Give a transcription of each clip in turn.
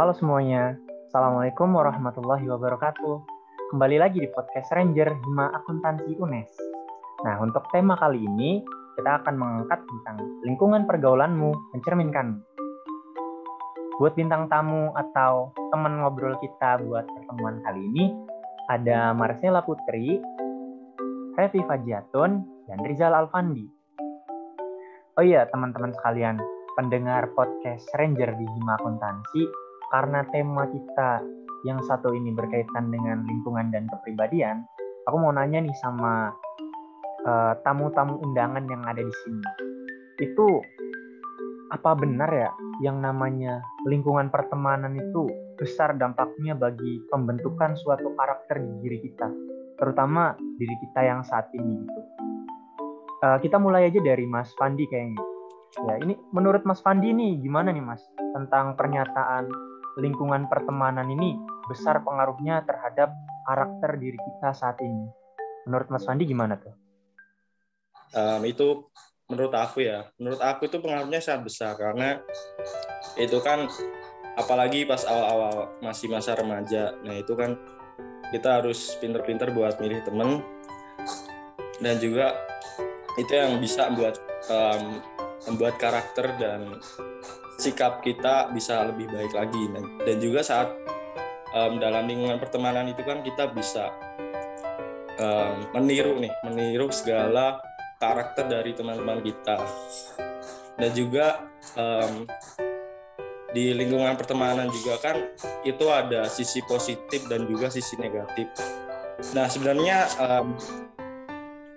Halo semuanya, Assalamualaikum warahmatullahi wabarakatuh. Kembali lagi di podcast Ranger Hima Akuntansi UNES. Nah, untuk tema kali ini, kita akan mengangkat tentang lingkungan pergaulanmu mencerminkan. Buat bintang tamu atau teman ngobrol kita buat pertemuan kali ini, ada Marcella Putri, Revi Fajiatun, dan Rizal Alfandi. Oh iya, teman-teman sekalian, pendengar podcast Ranger di Hima Akuntansi, karena tema kita yang satu ini berkaitan dengan lingkungan dan kepribadian, aku mau nanya nih sama tamu-tamu undangan yang ada di sini. Itu apa benar ya yang namanya lingkungan pertemanan itu besar dampaknya bagi pembentukan suatu karakter di diri kita, terutama diri kita yang saat ini gitu. Kita mulai aja dari Mas Fandi kayaknya. Ya, ini menurut Mas Fandi nih gimana nih Mas tentang pernyataan lingkungan pertemanan ini besar pengaruhnya terhadap karakter diri kita saat ini. Menurut Mas Fandi gimana tuh? Itu menurut aku itu pengaruhnya sangat besar karena itu kan apalagi pas awal-awal masih masa remaja. Nah itu kan kita harus pinter-pinter buat milih temen, dan juga itu yang bisa membuat karakter dan sikap kita bisa lebih baik lagi. Dan juga saat dalam lingkungan pertemanan itu kan kita bisa meniru segala karakter dari teman-teman kita. Dan juga di lingkungan pertemanan juga kan itu ada sisi positif dan juga sisi negatif. Nah sebenarnya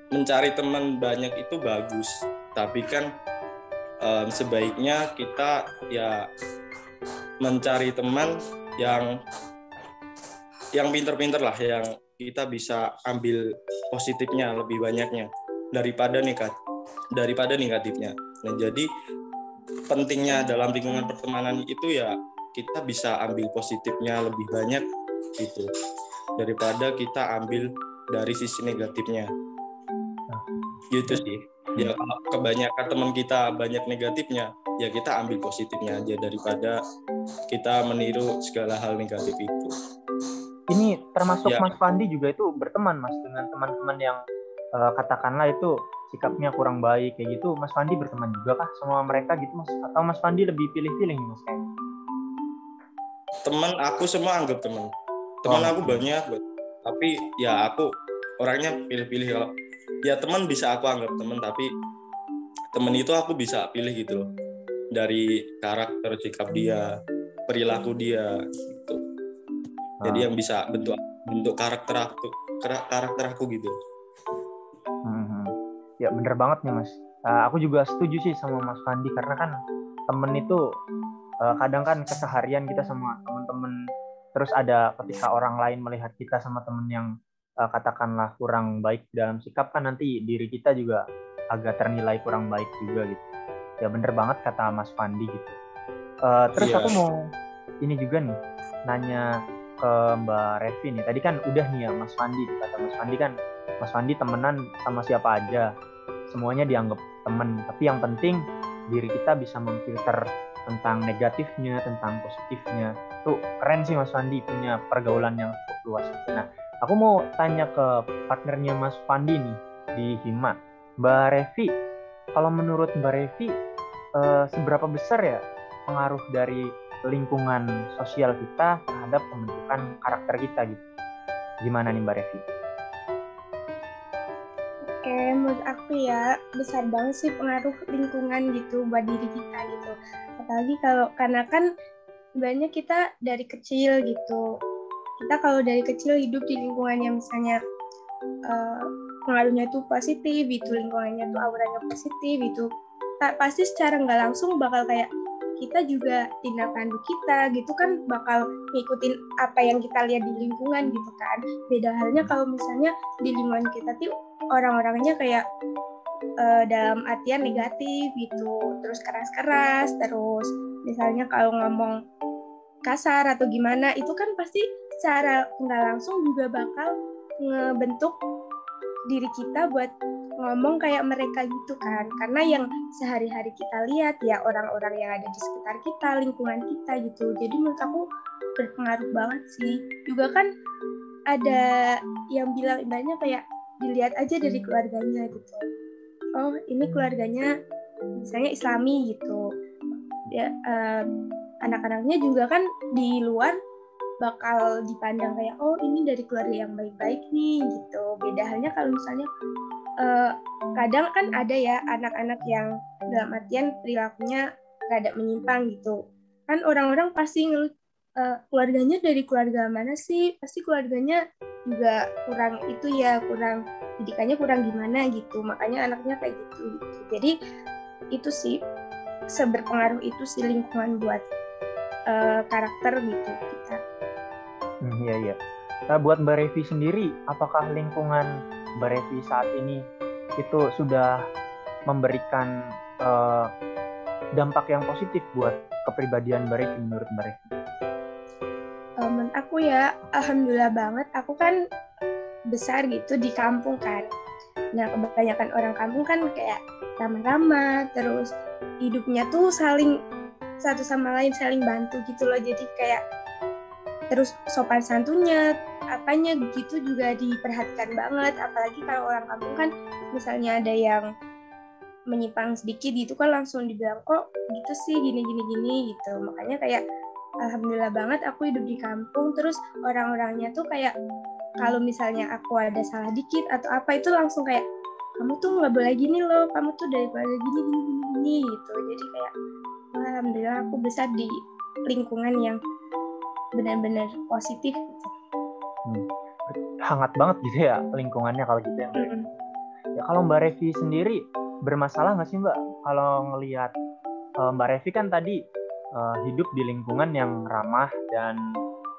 mencari teman banyak itu bagus, tapi kan sebaiknya kita ya mencari teman yang pinter-pinter lah, yang kita bisa ambil positifnya lebih banyaknya daripada negatifnya. Nah jadi pentingnya dalam lingkungan pertemanan itu ya kita bisa ambil positifnya lebih banyak gitu daripada kita ambil dari sisi negatifnya gitu sih. Ya kalau kebanyakan teman kita banyak negatifnya, ya kita ambil positifnya aja daripada kita meniru segala hal negatif itu. Ini termasuk Ya, Mas Fandi juga itu berteman Mas dengan teman-teman yang katakanlah itu sikapnya kurang baik kayak gitu. Mas Fandi berteman juga kah sama mereka gitu Mas? Atau Mas Fandi lebih pilih-pilih nih Mas kayaknya? teman aku semua anggap teman. Oh, Teman aku gitu. banyak, tapi ya aku orangnya pilih-pilih. Kalau ya teman bisa aku anggap teman, tapi teman itu aku bisa pilih gitu loh, dari karakter sikap dia, perilaku dia gitu. Jadi yang bisa bentuk karakter aku gitu. Ya bener banget nih Mas. Aku juga setuju sih sama Mas Fandi karena kan temen itu kadang kan keseharian kita sama temen-temen, terus ada ketika orang lain melihat kita sama temen yang katakanlah kurang baik dalam sikap, kan nanti diri kita juga agak ternilai kurang baik juga gitu. Ya bener banget kata Mas Fandi gitu. Terus aku Iya. mau ini juga nih nanya ke Mbak Revi nih. Tadi kan udah nih ya Mas Fandi, kata Mas Fandi kan Mas Fandi temenan sama siapa aja, semuanya dianggap temen. Tapi yang penting diri kita bisa memfilter tentang negatifnya, tentang positifnya. Tuh keren sih Mas Fandi punya pergaulan yang cukup luas. Nah, aku mau tanya ke partnernya Mas Fandi nih di Hima, Mbak Revi. Kalau menurut Mbak Revi, seberapa besar ya pengaruh dari lingkungan sosial kita terhadap pembentukan karakter kita gitu? Gimana nih Mbak Revi? Oke, menurut aku ya besar banget sih pengaruh lingkungan gitu buat diri kita gitu. Apalagi karena kan sebenarnya kita dari kecil gitu. Kita kalau dari kecil hidup di lingkungan yang misalnya pengaruhnya itu positif, itu lingkungannya tuh auranya positif, itu pasti secara nggak langsung bakal kayak kita juga tindak tanduk kita gitu kan bakal ngikutin apa yang kita lihat di lingkungan gitu kan. Beda halnya kalau misalnya di lingkungan kita tuh orang-orangnya kayak dalam artian negatif gitu, terus keras-keras, terus misalnya kalau ngomong kasar atau gimana, itu kan pasti secara nggak langsung juga bakal ngebentuk diri kita buat ngomong kayak mereka gitu kan, karena yang sehari-hari kita lihat ya orang-orang yang ada di sekitar kita, lingkungan kita gitu. Jadi menurut aku berpengaruh banget sih. Juga kan ada yang bilang ibaratnya kayak dilihat aja dari keluarganya gitu. Oh ini keluarganya misalnya Islami gitu. Ya, anak-anaknya juga kan di luar bakal dipandang kayak oh ini dari keluarga yang baik-baik nih gitu. Beda halnya kalau misalnya kadang kan ada ya anak-anak yang dalam artian perilakunya rada menyimpang gitu. Kan orang-orang pasti ngeluh keluarganya dari keluarga mana sih? Pasti keluarganya juga kurang itu ya, kurang didikannya kurang gimana gitu. Makanya anaknya kayak gitu. Jadi itu sih seberpengaruh itu sih lingkungan buat karakter gitu kita. Iya. Nah, buat Mbak Revi sendiri, apakah lingkungan Mbak Revi saat ini itu sudah memberikan dampak yang positif buat kepribadian Mbak Revi menurut Mbak Revi? Menurut aku ya, alhamdulillah banget. Aku kan besar gitu di kampung kan. Nah, kebanyakan orang kampung kan kayak ramah-ramah, terus hidupnya tuh saling satu sama lain saling bantu gitu loh. Jadi kayak terus sopan santunnya, apanya gitu juga diperhatikan banget. Apalagi kalau orang kampung kan misalnya ada yang menyimpang sedikit gitu kan langsung dibilang kok gitu sih gini gitu. Makanya kayak alhamdulillah banget aku hidup di kampung, terus orang-orangnya tuh kayak kalau misalnya aku ada salah dikit atau apa itu langsung kayak kamu tuh nggak boleh gini loh, kamu tuh dari keluarga gini gitu. Jadi kayak alhamdulillah aku besar di lingkungan yang benar-benar positif gitu. Hangat banget gitu ya lingkungannya kalau gitu ya. Ya kalau Mbak Revi sendiri bermasalah nggak sih Mbak kalau ngelihat Mbak Revi kan tadi hidup di lingkungan yang ramah dan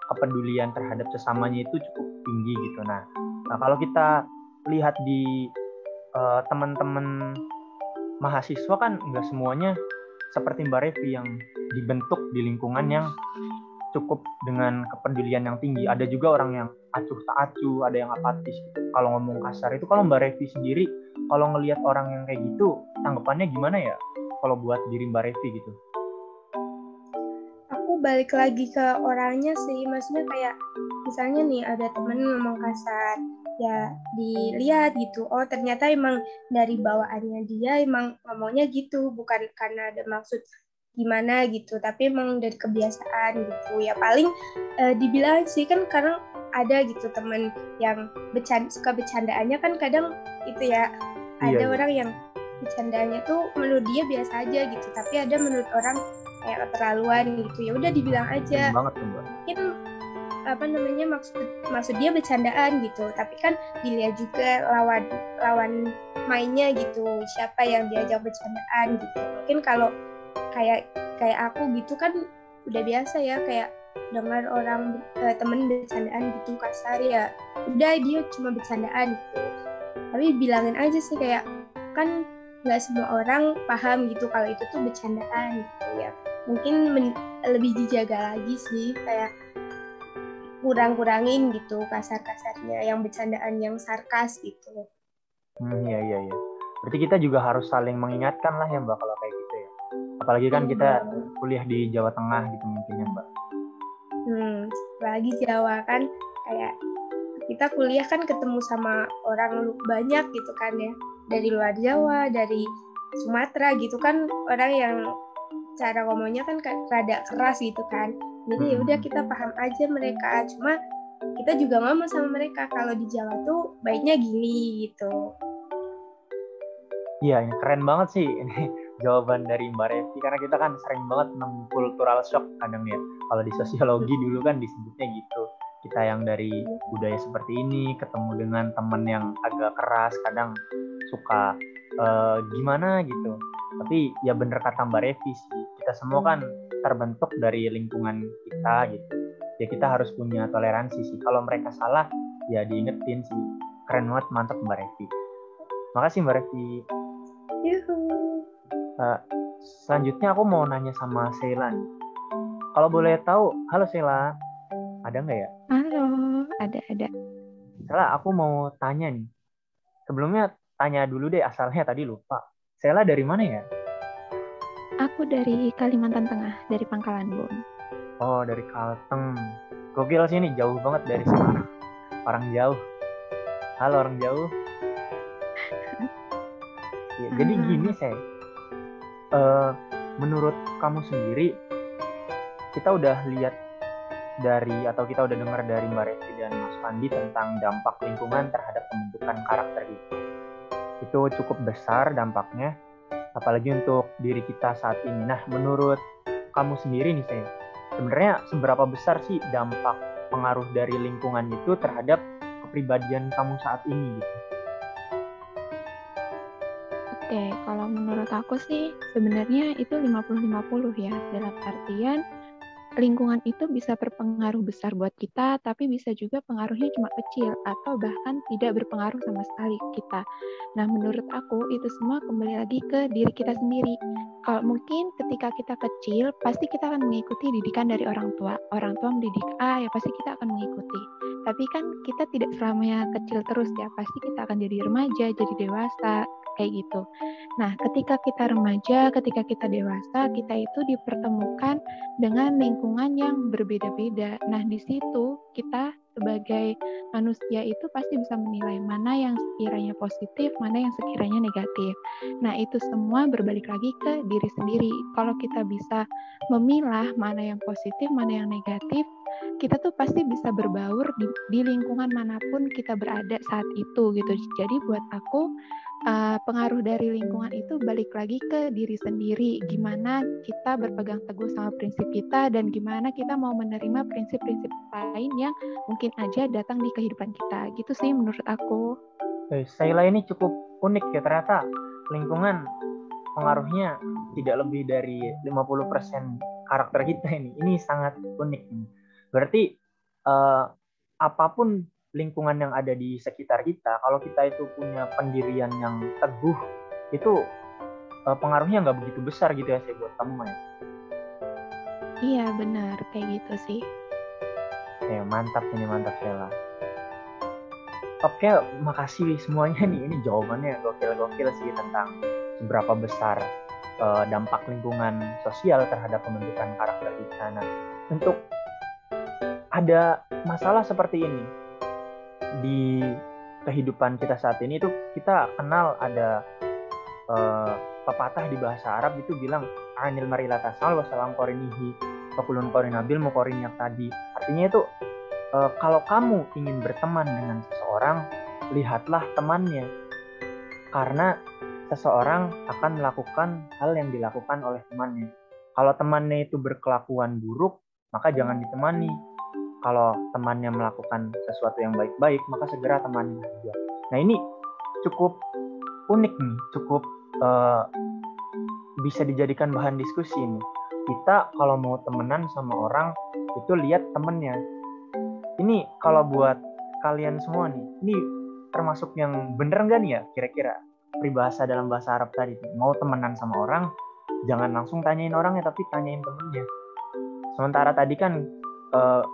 kepedulian terhadap sesamanya itu cukup tinggi gitu. Nah kalau kita lihat di teman-teman mahasiswa kan nggak semuanya seperti Mbak Revi yang dibentuk di lingkungan yang cukup dengan kepedulian yang tinggi. Ada juga orang yang acuh tak acuh, ada yang apatis gitu. Kalau ngomong kasar itu, kalau Mbak Revi sendiri, kalau ngelihat orang yang kayak gitu, tanggapannya gimana ya? Kalau buat diri Mbak Revi gitu. Aku balik lagi ke orangnya sih, maksudnya kayak misalnya nih ada temen ngomong kasar, ya dilihat gitu, oh ternyata emang dari bawaannya dia emang ngomongnya gitu, bukan karena ada maksud gimana gitu, tapi emang dari kebiasaan gitu. Ya paling dibilang sih kan karena ada gitu temen yang suka bercandaannya kan kadang itu ya, ada orang yang bercandaannya tuh menurut dia biasa aja gitu, tapi ada menurut orang kayak keterlaluan gitu. Ya udah dibilang aja. Mungkin apa namanya maksud dia bercandaan gitu, tapi kan dilihat juga lawan mainnya gitu, siapa yang diajak bercandaan gitu. Mungkin kalau kayak aku gitu kan udah biasa ya kayak dengar orang temen bercandaan gitu kasar ya udah dia cuma bercandaan gitu, tapi bilangin aja sih kayak kan nggak semua orang paham gitu kalau itu tuh bercandaan gitu ya. Mungkin lebih dijaga lagi sih, kayak kurangin gitu kasar-kasarnya, yang bercandaan yang sarkas gitu. Iya. Berarti kita juga harus saling mengingatkan lah ya Mbak kalau kayak gitu ya. Apalagi kan kita kuliah di Jawa Tengah gitu mungkin ya Mbak. Apalagi Jawa kan kayak kita kuliah kan ketemu sama orang banyak gitu kan ya, dari luar Jawa, dari Sumatera gitu kan, orang yang cara ngomongnya kan rada keras gitu kan. Jadi ya udah kita paham aja mereka, cuma kita juga ngomong sama mereka kalau di Jawa tuh baiknya gini gitu. Iya, keren banget sih ini jawaban dari Mbak Revi, karena kita kan sering banget nemu cultural shock kadang ya. Kalau di sosiologi dulu kan disebutnya gitu. Kita yang dari budaya seperti ini ketemu dengan teman yang agak keras, kadang suka gimana gitu. Tapi ya bener kata Mbak Revi sih, kita semua kan terbentuk dari lingkungan kita gitu. Ya kita harus punya toleransi sih. Kalau mereka salah ya diingetin sih. Keren banget, mantap Mbak Revi. Makasih Mbak Revi. Selanjutnya aku mau nanya sama Sheila nih. Kalau boleh tahu, halo Sheila, ada nggak ya? Halo, ada. Sheila, aku mau tanya nih. Sebelumnya tanya dulu deh asalnya, tadi lupa. Sela dari mana ya? Aku dari Kalimantan Tengah, dari Pangkalan Bun. Oh, dari Kalteng. Gokil sini, jauh banget dari Semarang. Orang jauh. Halo orang jauh. Ya, jadi gini saya, menurut kamu sendiri, kita udah lihat kita udah dengar dari Mbak Revi dan Mas Pandi tentang dampak lingkungan terhadap pembentukan karakter itu. Itu cukup besar dampaknya, apalagi untuk diri kita saat ini. Nah, menurut kamu sendiri nih saya, sebenarnya seberapa besar sih dampak pengaruh dari lingkungan itu terhadap kepribadian kamu saat ini gitu? Oke, kalau menurut aku sih sebenarnya itu 50-50 ya, dalam artian lingkungan itu bisa berpengaruh besar buat kita, tapi bisa juga pengaruhnya cuma kecil atau bahkan tidak berpengaruh sama sekali ke kita. Nah, menurut aku itu semua kembali lagi ke diri kita sendiri. Kalau mungkin ketika kita kecil, pasti kita akan mengikuti didikan dari orang tua. Orang tua mendidik A, ya pasti kita akan mengikuti. Tapi kan kita tidak selamanya kecil terus ya, pasti kita akan jadi remaja, jadi dewasa, kayak gitu. Nah, ketika kita remaja, ketika kita dewasa, kita itu dipertemukan dengan lingkungan yang berbeda-beda. Nah, di situ kita sebagai manusia itu pasti bisa menilai mana yang sekiranya positif, mana yang sekiranya negatif. Nah, itu semua berbalik lagi ke diri sendiri. Kalau kita bisa memilah mana yang positif, mana yang negatif, kita tuh pasti bisa berbaur di lingkungan manapun kita berada saat itu gitu. Jadi buat aku pengaruh dari lingkungan itu balik lagi ke diri sendiri, gimana kita berpegang teguh sama prinsip kita dan gimana kita mau menerima prinsip-prinsip lain yang mungkin aja datang di kehidupan kita, gitu sih menurut aku. Sayla ini cukup unik ya, ternyata lingkungan pengaruhnya tidak lebih dari 50% karakter kita ini sangat unik. Berarti apapun lingkungan yang ada di sekitar kita, kalau kita itu punya pendirian yang teguh, itu pengaruhnya nggak begitu besar gitu ya, saya buat kamu ya. Iya benar, kayak gitu sih. Mantap Sheila. Oke, makasih semuanya nih. Ini jawabannya gokil-gokil sih tentang seberapa besar dampak lingkungan sosial terhadap pembentukan karakter kita. Nah, untuk ada masalah seperti ini di kehidupan kita saat ini, itu kita kenal ada pepatah di bahasa Arab itu bilang anil marilatasal wasalam korinihi wakulun korinabil mukoriniak tadi. Artinya itu kalau kamu ingin berteman dengan seseorang, lihatlah temannya, karena seseorang akan melakukan hal yang dilakukan oleh temannya. Kalau temannya itu berkelakuan buruk, maka jangan ditemani. Kalau temannya melakukan sesuatu yang baik-baik, maka segera temani saja. Nah, ini cukup unik nih, cukup bisa dijadikan bahan diskusi nih. Kita kalau mau temenan sama orang, itu lihat temennya. Ini kalau buat kalian semua nih, ini termasuk yang bener nggak nih ya kira-kira peribahasa dalam bahasa Arab tadi? Mau temenan sama orang, jangan langsung tanyain orangnya, tapi tanyain temennya. Sementara tadi kan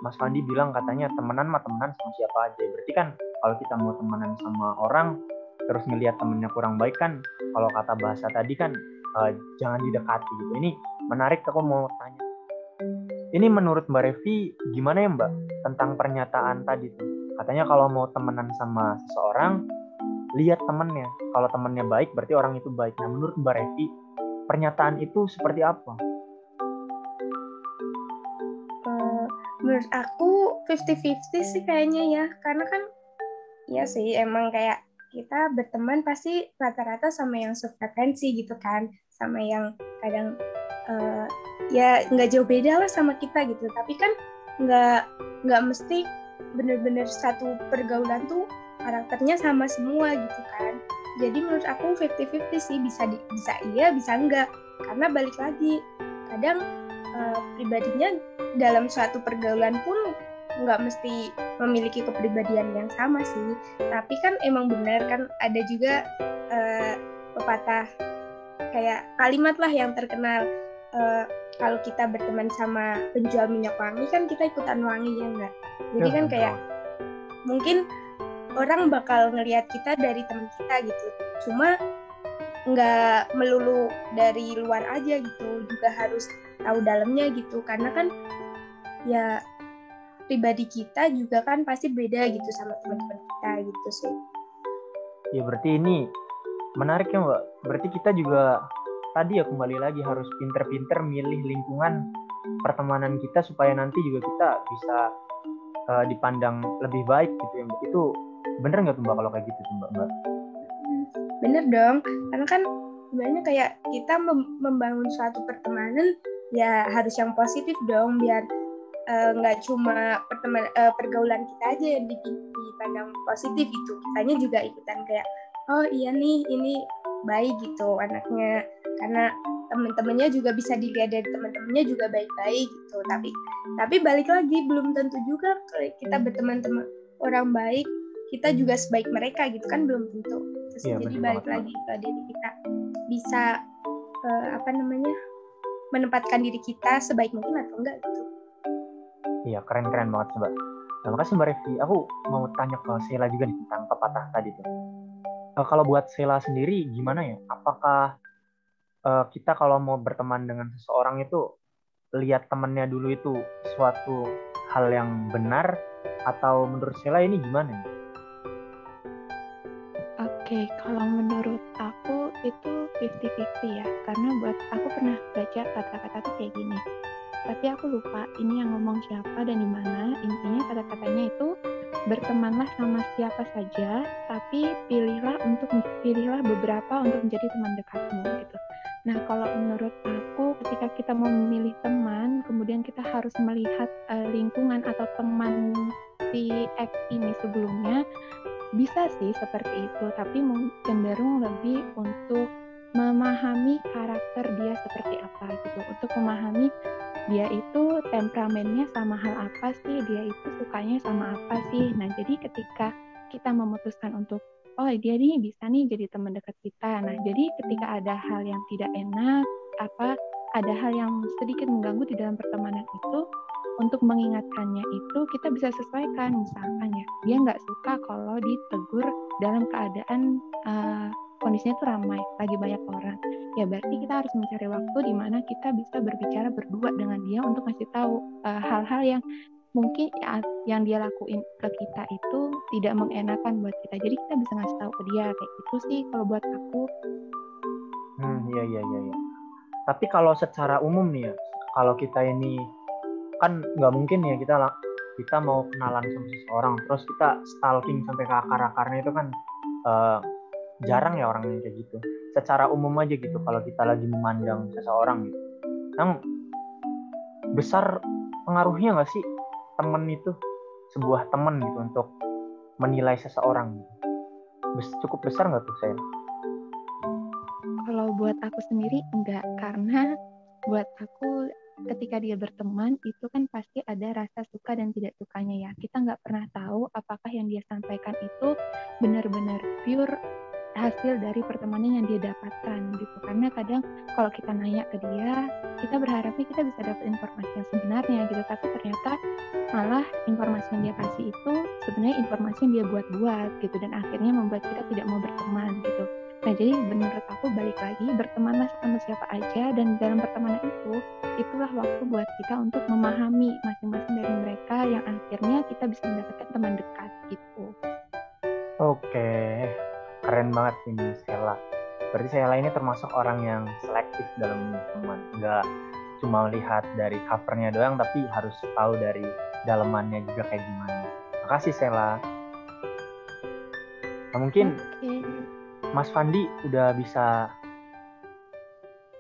Mas Fandi bilang katanya temenan sama siapa aja. Berarti kan kalau kita mau temenan sama orang, terus ngelihat temennya kurang baik kan, kalau kata bahasa tadi kan jangan didekati gitu. Ini menarik, aku mau tanya. Ini menurut Mbak Revi gimana ya Mbak tentang pernyataan tadi tuh? Katanya kalau mau temenan sama seseorang, lihat temennya. Kalau temennya baik, berarti orang itu baik. Nah, menurut Mbak Revi, pernyataan itu seperti apa? Menurut aku 50-50 sih kayaknya ya. Karena kan, ya sih emang kayak kita berteman pasti rata-rata sama yang sefrekuensi gitu kan. Sama yang kadang ya nggak jauh beda lah sama kita gitu, tapi kan nggak mesti bener-bener satu pergaulan tuh karakternya sama semua gitu kan. Jadi menurut aku 50-50 sih, bisa iya bisa enggak, karena balik lagi kadang pribadinya dalam suatu pergaulan pun nggak mesti memiliki kepribadian yang sama sih. Tapi kan emang benar kan ada juga pepatah kayak kalimat lah yang terkenal, kalau kita berteman sama penjual minyak wangi kan kita ikutan wangi, ya enggak? Jadi kan kayak mungkin orang bakal ngelihat kita dari teman kita gitu. Cuma nggak melulu dari luar aja gitu, juga harus tahu dalamnya gitu, karena kan ya pribadi kita juga kan pasti beda gitu sama teman-teman kita gitu sih. Ya berarti ini menarik ya Mbak. Berarti kita juga tadi ya kembali lagi harus pinter-pinter milih lingkungan pertemanan kita supaya nanti juga kita bisa dipandang lebih baik gitu ya Mbak. Itu bener nggak tuh Mbak kalau kayak gitu tuh Mbak? Bener dong, karena kan sebenarnya kayak kita membangun suatu pertemanan ya harus yang positif dong, biar nggak cuma pergaulan kita aja yang dipandang positif gitu, kitanya juga ikutan kayak oh iya nih ini baik gitu anaknya, karena teman-temannya juga bisa dilihat dari teman-temannya juga baik-baik gitu. Tapi balik lagi belum tentu juga kita berteman-teman orang baik kita juga sebaik mereka gitu kan, belum tentu. Terus Iya, jadi bener balik banget, lagi ke diri kita, bisa menempatkan diri kita sebaik mungkin atau enggak gitu. Iya, keren-keren banget Mbak. Nah, makasih Mbak Revi. Aku mau tanya ke Sheila juga nih tentang pepatah tadi tuh. Kalau buat Sheila sendiri gimana ya? Apakah kita kalau mau berteman dengan seseorang itu lihat temennya dulu itu suatu hal yang benar, atau menurut Sheila ini gimana ya? Oke, kalau menurut aku itu 50-50 ya. Karena buat aku pernah baca kata-kata tuh kayak gini. Tapi aku lupa ini yang ngomong siapa dan di mana. Intinya kata-katanya itu bertemanlah sama siapa saja, tapi pilihlah beberapa untuk menjadi teman dekatmu gitu. Nah, kalau menurut aku ketika kita mau memilih teman, kemudian kita harus melihat lingkungan atau teman si X ini sebelumnya, bisa sih seperti itu, tapi cenderung lebih untuk memahami karakter dia seperti apa gitu, untuk memahami dia itu temperamennya sama hal apa sih, dia itu sukanya sama apa sih. Nah, jadi ketika kita memutuskan untuk oh dia nih bisa nih jadi teman dekat kita. Nah, jadi ketika ada hal yang tidak enak, ada hal yang sedikit mengganggu di dalam pertemanan itu, untuk mengingatkannya itu kita bisa sesuaikan. Misalkan ya, dia nggak suka kalau ditegur dalam keadaan kondisinya tuh ramai, lagi banyak orang. Ya berarti kita harus mencari waktu di mana kita bisa berbicara berdua dengan dia untuk ngasih tahu hal-hal yang mungkin yang dia lakuin ke kita itu tidak mengenakan buat kita. Jadi kita bisa ngasih tahu ke dia kayak gitu sih kalau buat aku. Iya. Tapi kalau secara umum nih ya, kalau kita ini kan nggak mungkin ya kita mau kenalan sama seseorang terus kita stalking sampai ke akar-akarnya, itu kan jarang ya orang yang kayak gitu. Secara umum aja gitu, kalau kita lagi memandang seseorang gitu, yang besar pengaruhnya nggak sih temen itu, sebuah temen gitu untuk menilai seseorang gitu? Cukup besar nggak tuh saya? Kalau buat aku sendiri enggak, karena buat aku ketika dia berteman itu kan pasti ada rasa suka dan tidak sukanya ya. Kita nggak pernah tahu apakah yang dia sampaikan itu benar-benar pure hasil dari pertemanan yang dia dapatkan gitu. Karena kadang kalau kita nanya ke dia, kita berharapnya kita bisa dapat informasi yang sebenarnya gitu, tapi ternyata malah informasi yang dia kasih itu sebenarnya informasi yang dia buat-buat gitu, dan akhirnya membuat kita tidak mau berteman gitu. Nah, jadi menurut aku balik lagi, bertemanlah sama siapa aja, dan dalam pertemanan itu, itulah waktu buat kita untuk memahami masing-masing dari mereka yang akhirnya kita bisa mendapatkan teman dekat gitu. Oke, keren banget ini Sheila. Berarti Sheila ini termasuk orang yang selektif dalam memilih teman. Nggak cuma lihat dari covernya doang, tapi harus tahu dari dalamannya juga kayak gimana. Makasih Sheila. Nah, mungkin Mas Fandi udah bisa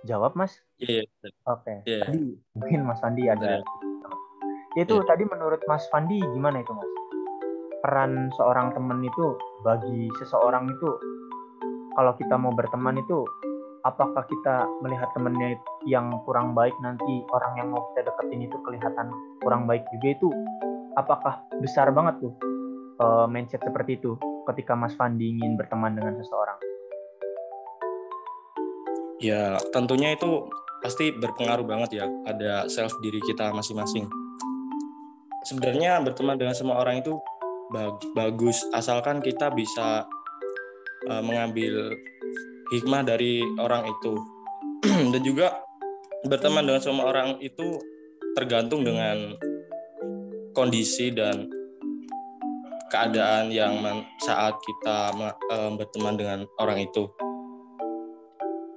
jawab, Mas? Iya. Oke. Iya. Tadi mungkin Mas Fandi ada. Itu Iya. tadi menurut Mas Fandi gimana itu, Mas? Peran seorang teman itu bagi seseorang itu, kalau kita mau berteman itu, apakah kita melihat temannya yang kurang baik, nanti orang yang mau kita deketin itu kelihatan kurang baik juga, itu apakah besar banget tuh mindset seperti itu ketika Mas Fandi ingin berteman dengan seseorang? Ya, tentunya itu pasti berpengaruh banget ya, ada self diri kita masing-masing. Sebenarnya berteman dengan semua orang itu bagus, asalkan kita bisa mengambil hikmah dari orang itu. Dan juga berteman dengan semua orang itu tergantung dengan kondisi dan keadaan yang saat kita berteman dengan orang itu.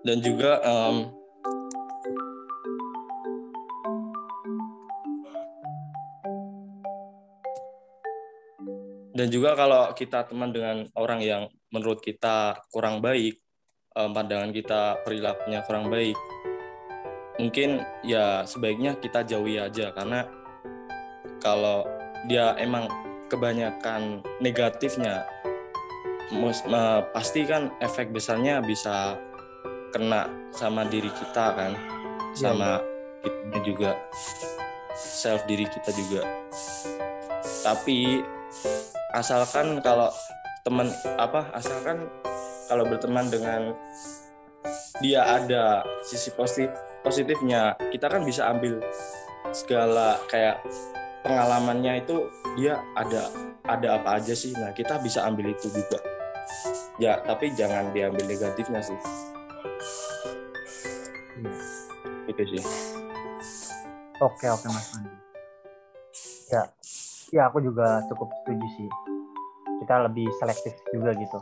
Dan juga kalau kita teman dengan orang yang menurut kita kurang baik, pandangan kita, perilakunya kurang baik, mungkin ya sebaiknya kita jauhi aja, karena kalau dia emang kebanyakan negatifnya, pasti kan efek besarnya bisa kena sama diri kita kan, sama kita juga, self diri kita juga. Tapi asalkan kalau berteman dengan dia ada sisi positifnya, kita kan bisa ambil segala kayak pengalamannya itu, dia ada apa aja sih, nah kita bisa ambil itu juga ya, tapi jangan diambil negatifnya sih. Itu sih. Oke Mas Andi. Ya aku juga cukup setuju sih. Kita lebih selektif juga gitu.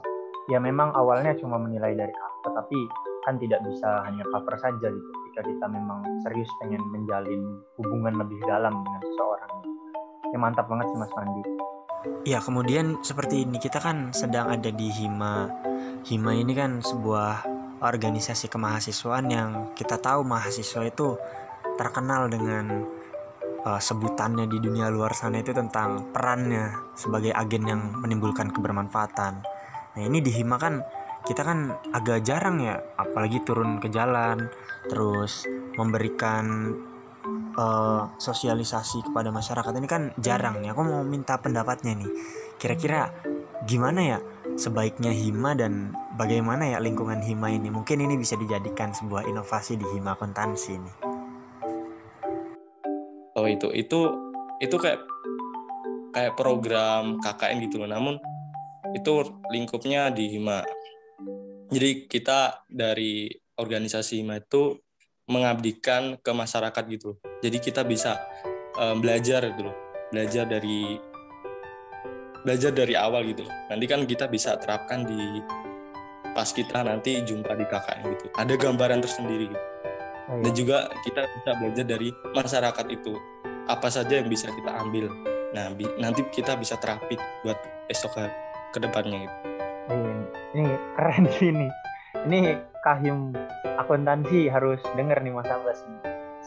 Ya memang awalnya cuma menilai dari cover, tapi kan tidak bisa hanya cover saja gitu. Jika kita memang serius pengen menjalin hubungan lebih dalam dengan seseorang. Ya mantap banget sih Mas Andi. Ya kemudian seperti ini, kita kan sedang ada di HIMA. HIMA ini kan sebuah organisasi kemahasiswaan yang kita tahu mahasiswa itu terkenal dengan sebutannya di dunia luar sana itu tentang perannya sebagai agen yang menimbulkan kebermanfaatan. Nah ini di HIMA kan kita kan agak jarang ya, apalagi turun ke jalan, terus memberikan sosialisasi kepada masyarakat, ini kan jarang nih. Aku mau minta pendapatnya nih, kira-kira gimana ya sebaiknya HIMA dan bagaimana ya lingkungan HIMA ini? Mungkin ini bisa dijadikan sebuah inovasi di HIMA akuntansi nih. Oh itu kayak program KKN gitu loh, namun itu lingkupnya di HIMA. Jadi kita dari organisasi HIMA itu mengabdikan ke masyarakat gitu. Jadi kita bisa belajar gitu loh, belajar dari awal gitu. Nanti kan kita bisa terapkan di pas kita nanti jumpa di KKN gitu. Ada gambaran tersendiri gitu. Dan juga kita bisa belajar dari masyarakat itu, apa saja yang bisa kita ambil. Nah, nanti kita bisa terapin buat esok ke depannya gitu. Ini keren sih ini. Ini Kahim akuntansi harus denger nih Mas Abbas.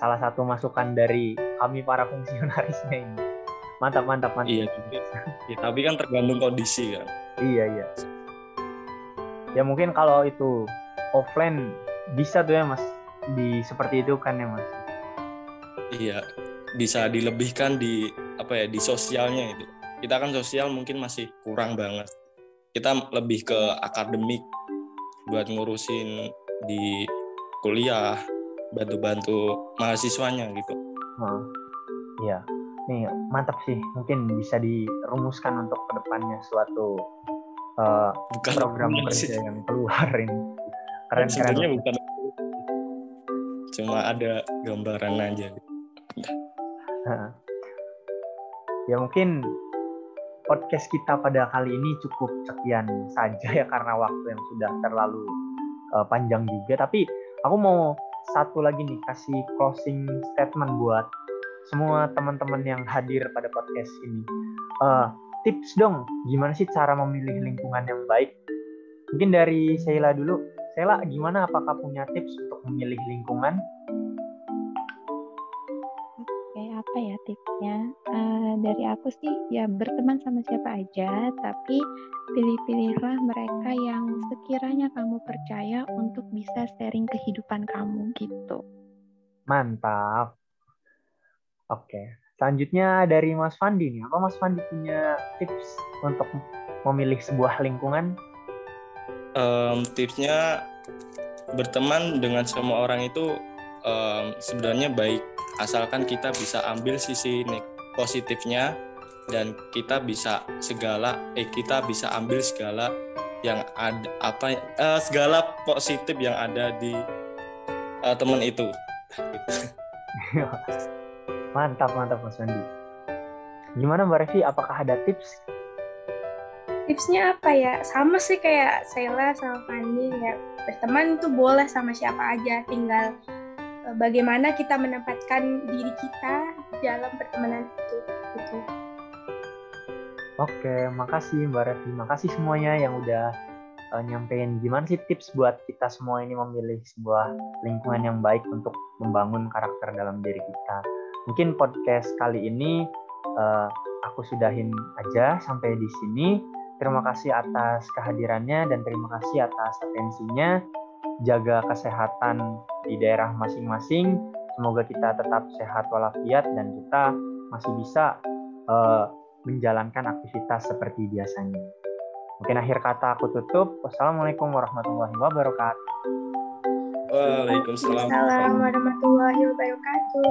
Salah satu masukan dari kami para fungsionarisnya ini. Mantap. Iya, tapi kan tergantung kondisi kan. Iya. Ya mungkin kalau itu offline bisa tuh ya Mas, seperti itu kan ya Mas. Iya, bisa dilebihkan di sosialnya itu. Kita kan sosial mungkin masih kurang banget. Kita lebih ke akademik buat ngurusin di kuliah, bantu mahasiswanya gitu. Iya. Nih mantap sih, mungkin bisa dirumuskan untuk kedepannya suatu program kerja yang keluar ini. Keren. Sebenarnya bukan, cuma ada gambaran aja. Ya mungkin podcast kita pada kali ini cukup sekian saja ya, karena waktu yang sudah terlalu panjang juga. Tapi aku mau satu lagi nih, kasih closing statement buat semua teman-teman yang hadir pada podcast ini. Tips dong, gimana sih cara memilih lingkungan yang baik? Mungkin dari Sheila dulu. Sheila, gimana? Apakah punya tips untuk memilih lingkungan? Oke, apa ya tipsnya? Dari aku sih ya berteman sama siapa aja, tapi pilih-pilihlah mereka yang sekiranya kamu percaya untuk bisa sharing kehidupan kamu gitu. Mantap. Oke, selanjutnya dari Mas Fandi nih. Apa Mas Fandi punya tips untuk memilih sebuah lingkungan? Tipsnya berteman dengan semua orang itu sebenarnya baik, asalkan kita bisa ambil sisi positifnya dan kita bisa ambil segala yang ada segala positif yang ada di teman itu. Mantap Mas Wandi. Gimana Mbak Revi, apakah ada tips? Tipsnya apa ya? Sama sih kayak Sheila sama Fanny ya. Berteman itu boleh sama siapa aja, tinggal bagaimana kita menempatkan diri kita dalam pertemanan itu gitu. Oke, makasih Mbak Revi, makasih semuanya yang udah nyampein gimana sih tips buat kita semua ini memilih sebuah lingkungan yang baik untuk membangun karakter dalam diri kita. Mungkin podcast kali ini aku sudahin aja sampai di sini. Terima kasih atas kehadirannya dan terima kasih atas atensinya. Jaga kesehatan di daerah masing-masing. Semoga kita tetap sehat walafiat dan kita masih bisa menjalankan aktivitas seperti biasanya. Mungkin akhir kata aku tutup. Wassalamualaikum warahmatullahi wabarakatuh. Waalaikumsalam. Waalaikumsalam warahmatullahi wabarakatuh.